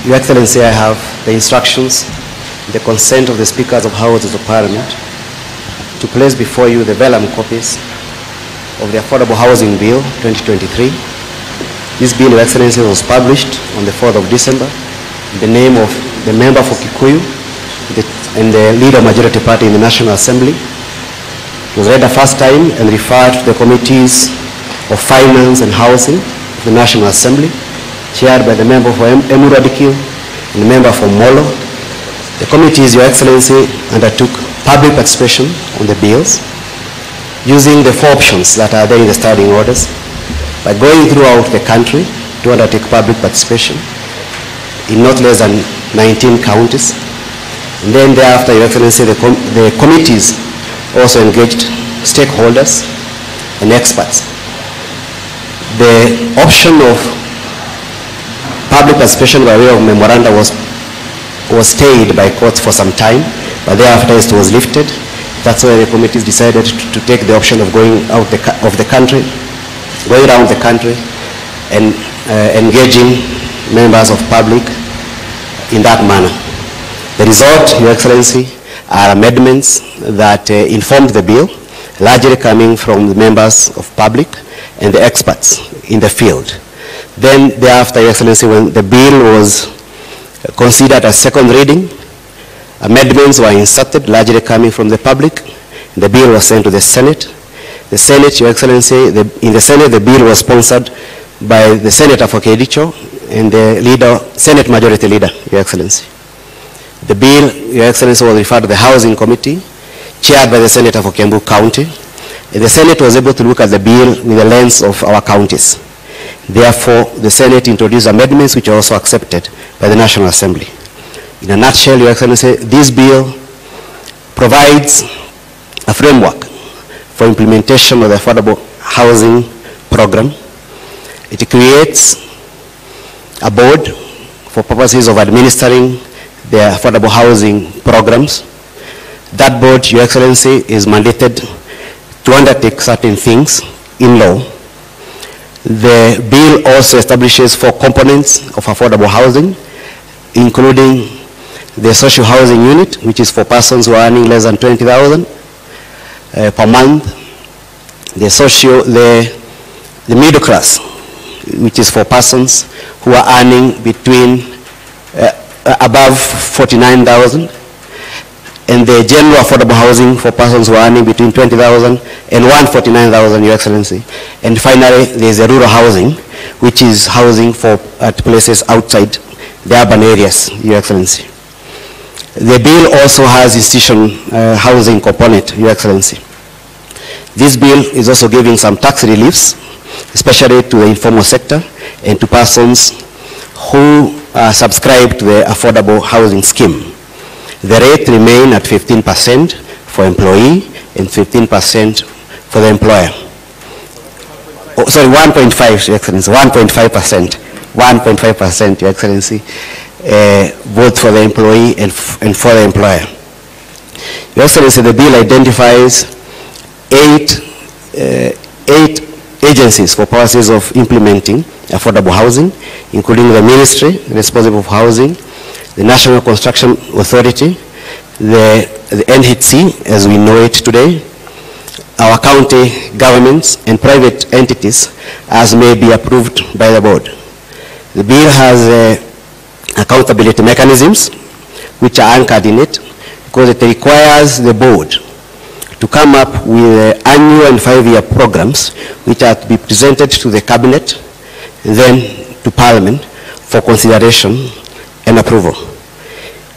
Your Excellency, I have the instructions, the consent of the Speakers of Houses of Parliament to place before you the vellum copies of the Affordable Housing Bill 2023. This bill, Your Excellency, was published on the 4th of December in the name of the member for Kikuyu and the leader of Majority Party in the National Assembly. It was read the first time and referred to the Committees of Finance and Housing of the National Assembly, chaired by the member for Emuradikiu and the member for Molo. The committees, Your Excellency, undertook public participation on the bills using the 4 options that are there in the standing orders by going throughout the country to undertake public participation in not less than 19 counties. And then thereafter, Your Excellency, the committees also engaged stakeholders and experts. The option of public participation by way of memoranda was stayed by courts for some time, but thereafter it was lifted. That's why the committees decided to take the option of going out of the country, going around the country and engaging members of public in that manner. The result, Your Excellency, are amendments that informed the bill, largely coming from the members of public and the experts in the field. Then thereafter, Your Excellency, when the bill was considered as second reading, amendments were inserted, largely coming from the public. The bill was sent to the Senate. The Senate, Your Excellency, in the Senate, the bill was sponsored by the Senator for Kericho and the Senate Majority Leader, Your Excellency. The bill, Your Excellency, was referred to the Housing Committee, chaired by the Senator for Kiambu County. And the Senate was able to look at the bill with the lens of our counties. Therefore, the Senate introduced amendments which are also accepted by the National Assembly. In a nutshell, Your Excellency, this bill provides a framework for implementation of the affordable housing program. It creates a board for purposes of administering the affordable housing programs. That board, Your Excellency, is mandated to undertake certain things in law. The bill also establishes 4 components of affordable housing, including the social housing unit, which is for persons who are earning less than 20,000 per month. The middle class, which is for persons who are earning between above 49,000, and the general affordable housing for persons who are earning between 20,000 and 149,000, Your Excellency. And finally, there is a rural housing, which is housing at places outside the urban areas, Your Excellency. The bill also has institution housing component, Your Excellency. This bill is also giving some tax reliefs, especially to the informal sector and to persons who subscribe to the affordable housing scheme. The rate remain at 15% for employee and 15% for the employer. Oh, sorry, 1.5, Your Excellency, 1.5%. 1.5%, Your Excellency, both for the employee and for the employer. Your Excellency, the bill identifies 8 agencies for purposes of implementing affordable housing, including the Ministry responsible for housing, the National Construction Authority, the NHC as we know it today, our county governments and private entities as may be approved by the board. The bill has accountability mechanisms which are anchored in it because it requires the board to come up with annual and 5-year programs which are to be presented to the cabinet and then to Parliament for consideration and approval.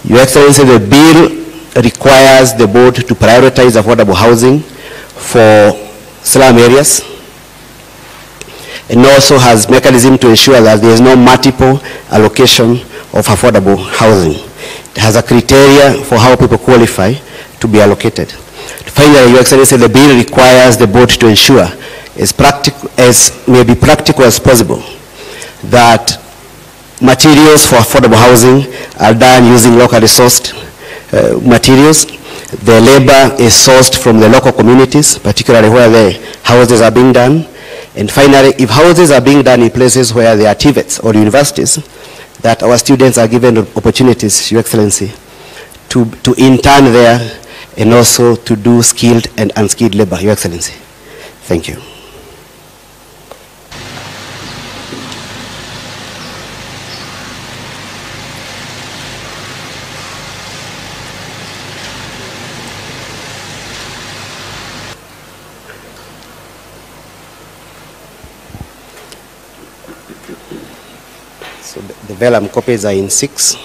Your Excellency, the bill requires the board to prioritize affordable housing for slum areas and also has mechanism to ensure that there is no multiple allocation of affordable housing. It has a criteria for how people qualify to be allocated. Finally, Your Excellency, the bill requires the board to ensure as may be practical as possible that materials for affordable housing are done using locally sourced materials. The labor is sourced from the local communities, particularly where the houses are being done. And finally, if houses are being done in places where there are TVETs or universities, that our students are given opportunities, Your Excellency, to intern there and also to do skilled and unskilled labor, Your Excellency. Thank you. So the vellum copies are in 6,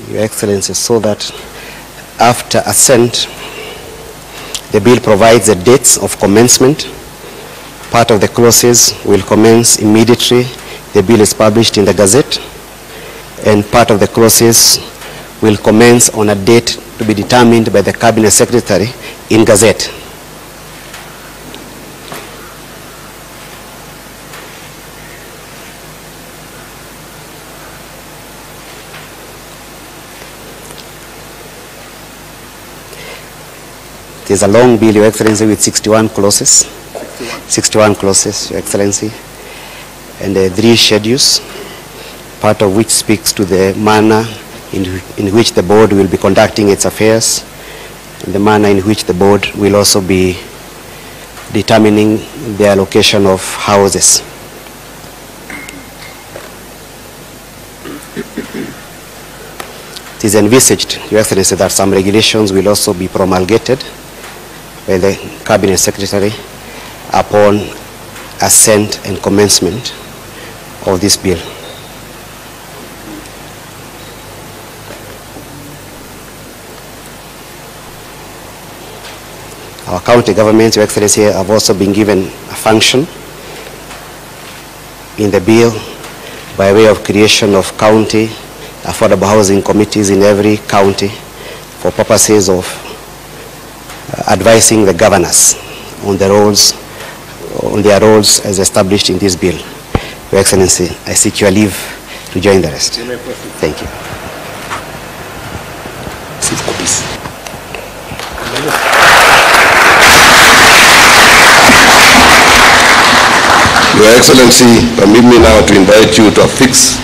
Your Excellency, so that after assent, the bill provides the dates of commencement. Part of the clauses will commence immediately the bill is published in the Gazette, and part of the clauses will commence on a date to be determined by the Cabinet Secretary in Gazette. It is a long bill, Your Excellency, with 61 clauses. 61 clauses, Your Excellency, and 3 schedules, part of which speaks to the manner in which the board will be conducting its affairs, and the manner in which the board will also be determining the allocation of houses. It is envisaged, Your Excellency, that some regulations will also be promulgated by the Cabinet Secretary upon assent and commencement of this bill. Our county governments, Your Excellency, have also been given a function in the bill by way of creation of county affordable housing committees in every county for purposes of advising the governors on their roles as established in this bill. Your Excellency, I seek your leave to join the rest. Thank you. Your Excellency, permit me now to invite you to affix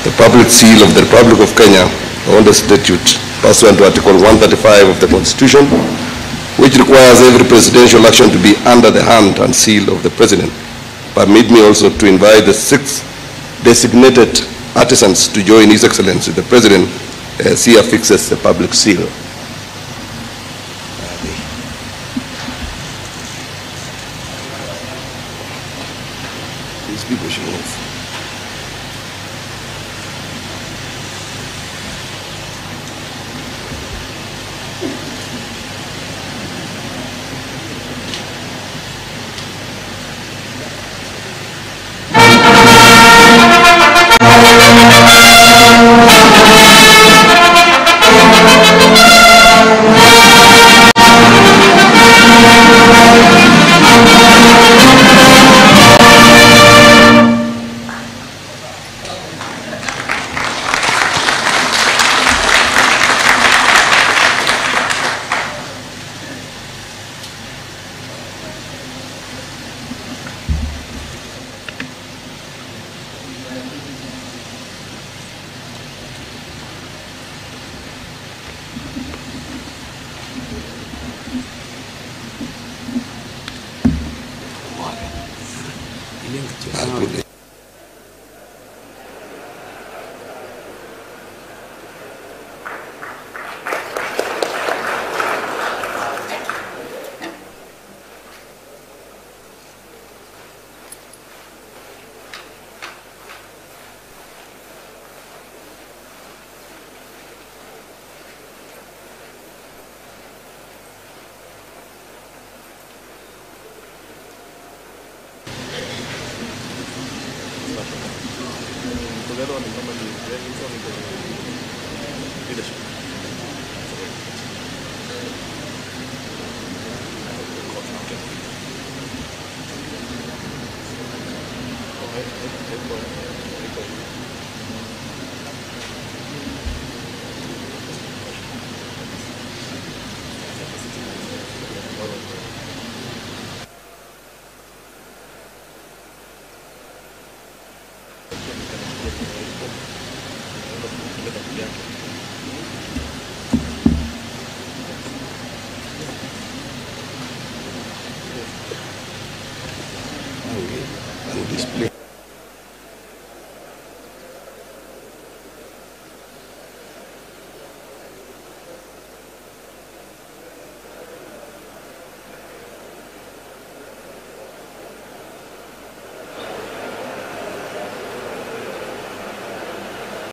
the public seal of the Republic of Kenya on the statute pursuant to Article 135 of the Constitution, which requires every presidential action to be under the hand and seal of the President. Permit me also to invite the 6 designated artisans to join His Excellency the President as he affixes the public seal. These people should move. please.